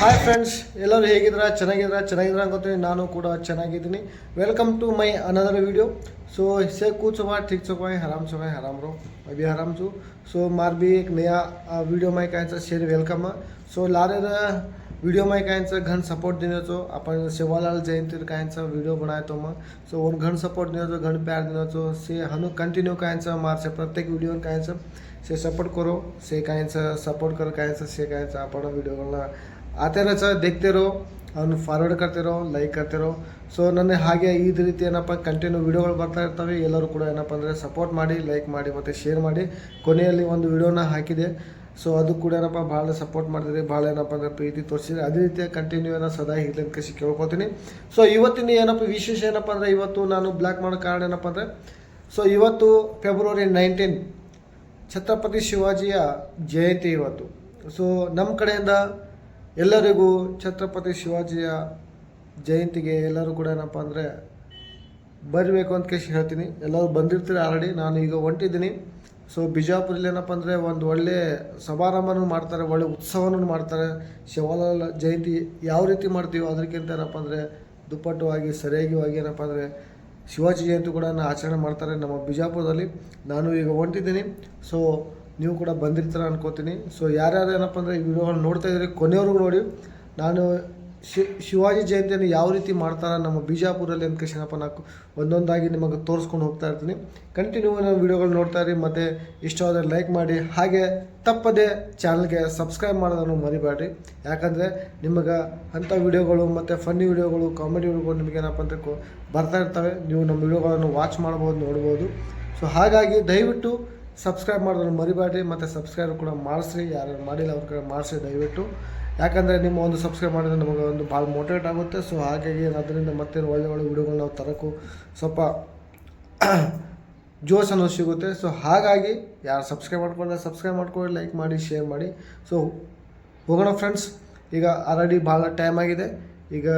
Hi friends, ಎಲ್ಲರೂ ಚೆನ್ನಾಗಿದ್ದೀರಾ ಅನ್ಕೋತೀನಿ. ನಾನು ಕೂಡ ಚೆನ್ನಾಗಿದ್ದೀನಿ. Welcome to my another video. So इससे कुछ हुआ ठीक से हुआ हराम रहो अभी हराम छू. सो मार भी एक नया वीडियो माई कायचं शेअर वेलकम. सो लारे व्हिडिओ माई कायचं घण सपोर्ट देण्याचो. आपण सेवालाल जयंती कायचा व्हिडिओ बनायतो मग. सो वन घण सपोर्ट देण्याचो, घण प्यार देण्याचो. से हनु कंटिन्यू कायचं मारचे प्रत्येक व्हिडिओ कायचं से सपोर्ट करो. से कायचं सपोर्ट कर कायचं से कायचं आपण व्हिडिओಗಳನ್ನ आते रहो, देखते रहो, ಅವ್ನು ಫಾರ್ವರ್ಡ್ करते रहो, ಲೈಕ್ करते रहो. ಸೊ ನನ್ನ ಹಾಗೆ ಈ ರೀತಿ ಏನಪ್ಪ ಕಂಟಿನ್ಯೂ ವೀಡಿಯೋಗಳು ಬರ್ತಾ ಇರ್ತವೆ. ಎಲ್ಲರೂ ಕೂಡ ಏನಪ್ಪ ಅಂದರೆ ಸಪೋರ್ಟ್ ಮಾಡಿ, ಲೈಕ್ ಮಾಡಿ ಮತ್ತು ಶೇರ್ ಮಾಡಿ. ಕೊನೆಯಲ್ಲಿ ಒಂದು ವಿಡಿಯೋನ ಹಾಕಿದೆ. ಸೊ ಅದು ಕೂಡ ಏನಪ್ಪ ಭಾಳ ಸಪೋರ್ಟ್ ಮಾಡಿದ್ರಿ, ಭಾಳ ಏನಪ್ಪ ಅಂದರೆ ಪ್ರೀತಿ ತೋರಿಸಿದ್ರೆ ಅದೇ ರೀತಿಯ ಕಂಟಿನ್ಯೂ ಏನೋ ಸದಾ ಇರಲಿ ಅಂತ ಕೇಳ್ಕೊತೀನಿ. ಸೊ ಇವತ್ತಿನ ಏನಪ್ಪ ವಿಶೇಷ ಏನಪ್ಪ ಅಂದರೆ ಇವತ್ತು ನಾನು ಬ್ಲ್ಯಾಕ್ ಮಾಡೋ ಕಾರಣ ಏನಪ್ಪ ಅಂದರೆ ಸೊ ಇವತ್ತು ಫೆಬ್ರವರಿ 19 ಛತ್ರಪತಿ ಶಿವಾಜಿಯ ಜಯಂತಿ ಇವತ್ತು. ಸೊ ನಮ್ಮ ಕಡೆಯಿಂದ ಎಲ್ಲರಿಗೂ ಛತ್ರಪತಿ ಶಿವಾಜಿಯ ಜಯಂತಿಗೆ ಎಲ್ಲರೂ ಕೂಡ ಏನಪ್ಪ ಅಂದರೆ ಬರಬೇಕು ಅಂತ ಹೇಳ್ತೀನಿ. ಎಲ್ಲರೂ ಬಂದಿರ್ತೀರಿ ಆಲ್ರೆಡಿ. ನಾನು ಈಗ ಹೊಂಟಿದ್ದೀನಿ. ಸೊ ಬಿಜಾಪುರಲ್ಲಿ ಏನಪ್ಪ ಅಂದರೆ ಒಂದು ಒಳ್ಳೆ ಸಮಾರಂಭನೂ ಮಾಡ್ತಾರೆ, ಒಳ್ಳೆ ಉತ್ಸವನೂ ಮಾಡ್ತಾರೆ. ಶಿವಲಾಲ್ ಜಯಂತಿ ಯಾವ ರೀತಿ ಮಾಡ್ತೀವೋ ಅದಕ್ಕಿಂತ ಏನಪ್ಪ ಅಂದರೆ ದುಪ್ಪಟ್ಟವಾಗಿ ಸರಿಯಾಗಿ ಏನಪ್ಪ ಅಂದರೆ ಶಿವಾಜಿ ಜಯಂತಿ ಕೂಡ ಆಚರಣೆ ಮಾಡ್ತಾರೆ ನಮ್ಮ ಬಿಜಾಪುರದಲ್ಲಿ. ನಾನು ಈಗ ಹೊಂಟಿದ್ದೀನಿ. ಸೊ ನೀವು ಕೂಡ ಬಂದಿರ್ತೀರ ಅನ್ಕೋತೀನಿ. ಸೊ ಯಾರ್ಯಾರು ಏನಪ್ಪ ಅಂದರೆ ಈ ವಿಡಿಯೋಗಳನ್ನ ನೋಡ್ತಾ ಇದ್ದೀರಿ ಕೊನೆಯವ್ರಿಗೂ ನೋಡಿ. ನಾನು ಶಿವಾಜಿ ಜಯಂತಿಯನ್ನು ಯಾವ ರೀತಿ ಮಾಡ್ತಾರೆ ನಮ್ಮ ಬಿಜಾಪುರಲ್ಲಿ ಅಂತ ಏನಪ್ಪ ನಾನು ಒಂದೊಂದಾಗಿ ನಿಮಗೆ ತೋರಿಸ್ಕೊಂಡು ಹೋಗ್ತಾ ಇರ್ತೀನಿ. ಕಂಟಿನ್ಯೂ ನಾವು ವಿಡಿಯೋಗಳು ನೋಡ್ತಾ ಇರಿ. ಮತ್ತು ಇಷ್ಟವಾದರೆ ಲೈಕ್ ಮಾಡಿ, ಹಾಗೆ ತಪ್ಪದೆ ಚಾನಲ್ಗೆ ಸಬ್ಸ್ಕ್ರೈಬ್ ಮಾಡೋದನ್ನು ಮರಿಬೇಡ್ರಿ. ಯಾಕಂದರೆ ನಿಮಗೆ ಅಂಥ ವಿಡಿಯೋಗಳು ಮತ್ತು ಫನ್ನಿ ವಿಡಿಯೋಗಳು, ಕಾಮಿಡಿ ವಿಡಿಯೋಗಳು ನಿಮಗೇನಪ್ಪ ಅಂದರೆ ಬರ್ತಾ ಇರ್ತವೆ. ನೀವು ನಮ್ಮ ವಿಡಿಯೋಗಳನ್ನು ವಾಚ್ ಮಾಡ್ಬೋದು, ನೋಡ್ಬೋದು. ಸೊ ಹಾಗಾಗಿ ದಯವಿಟ್ಟು ಸಬ್ಸ್ಕ್ರೈಬ್ ಮಾಡೋದನ್ನು ಮರಿಬೇಡ್ರಿ. ಮತ್ತು ಸಬ್ಸ್ಕ್ರೈಬ್ ಕೂಡ ಮಾಡಿಸ್ರಿ. ಯಾರು ಮಾಡಿಲ್ಲ ಅವ್ರ ಕಡೆ ಮಾಡಿಸ್ರಿ ದಯವಿಟ್ಟು. ಯಾಕಂದರೆ ನಿಮ್ಮ ಒಂದು ಸಬ್ಸ್ಕ್ರೈಬ್ ಮಾಡಿದ್ರೆ ನಮಗೆ ಒಂದು ಭಾಳ ಮೋಟಿವೇಟ್ ಆಗುತ್ತೆ. ಸೊ ಹಾಗಾಗಿ ಅದರಿಂದ ಮತ್ತೆ ಒಳ್ಳೆ ವಿಡಿಯೋಗಳು ನಾವು ತರೋಕ್ಕೂ ಸ್ವಲ್ಪ ಜೋಶ್ ಅನ್ನೋದು ಸಿಗುತ್ತೆ. ಸೊ ಹಾಗಾಗಿ ಯಾರು ಸಬ್ಸ್ಕ್ರೈಬ್ ಮಾಡ್ಕೊಳ್ಳಿ, ಲೈಕ್ ಮಾಡಿ, ಶೇರ್ ಮಾಡಿ. ಸೊ ಹೋಗೋಣ ಫ್ರೆಂಡ್ಸ್. ಈಗ ಆಲ್ರೆಡಿ ಭಾಳ ಟೈಮ್ ಆಗಿದೆ. ಈಗ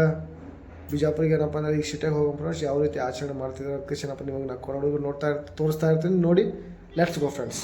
ಬಿಜಾಪುರಿಗೆ ಏನಪ್ಪ ಅಂದರೆ ಈಗ ಸಿಟಿಗೆ ಹೋಗೋ ಫ್ರೆಂಡ್ಸ್ ಯಾವ ರೀತಿ ಆಚರಣೆ ಮಾಡ್ತಿದ್ದಾರೆ ಅದಕ್ಕೆ ಏನಪ್ಪ ನಿಮಗೆ ನಾನು ತೋರಿಸ್ತಾ ಇರ್ತೀನಿ ನೋಡಿ. Let's go friends.